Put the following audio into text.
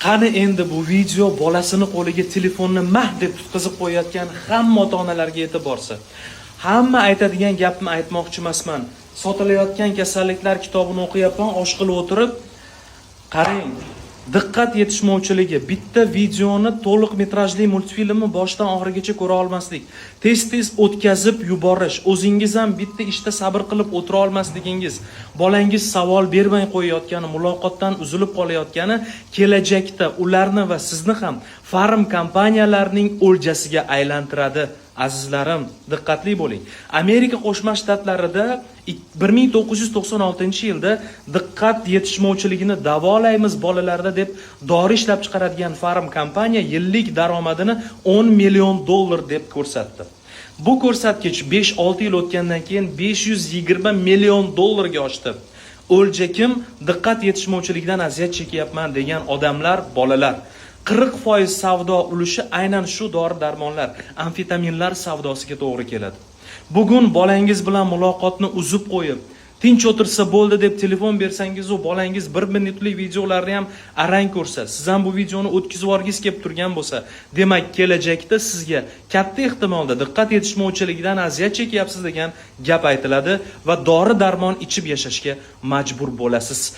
Qani endi bu video bolasini qo'liga telefonni mah deb tutqizib qo'yayotgan hamma ota-onalarga yetib borsa. Hamma aytadigan gapni aytmoqchi emasman. Sotilayotgan kasalliklar kitobini o'qiyapman, osh qilib o'tirib, qarang. Diqqat yetishmovchiligi, bitta videoni to'liq metrajli multfilmni boshdan oxirigacha ko'ra olmaslik, tez-tez o'tkazib yuborish, o'zingiz ham bitta ishda sabr qilib o'tira olmasligingiz, bolangiz savol bermay qo'yayotgani, muloqotdan uzilib qolayotgani kelajakda ularni va sizni ham farm kompaniyalarining o'ljasiga aylantiradi. Azizlarim, diqqatli bo'ling. Amerika Qo'shma Shtatlarida 1996-yilda diqqat yetishmovchiligini davolaymiz bolalarda deb dori ishlab chiqaradigan farm kompaniya yillik daromadini $10 million deb ko'rsatdi. Bu ko'rsatkich 5-6 yil o'tgandan keyin $520 million ga oshdi. O'lja kim? Diqqat yetishmovchiligidan aziyat chekyapman degan odamlar, bolalar. 40% savdo ulushi aynan shu dori-darmonlar, amfetaminlar savdosiga to'g'ri keladi. Bugun bolangiz bilan muloqotni uzib qo'yib, tinch o'tirsa bo'ldi deb telefon bersangiz, u bolangiz 1 minutlik videolarni ham arang ko'rsa, siz ham bu videoni o'tkazib o'rgis kelib turgan bo'lsa, demak kelajakda sizga katta ehtimolda diqqat yetishmovchiligidan aziyat chekyapsiz degan gap aytiladi va dori-darmon ichib yashashga majbur bo'lasiz.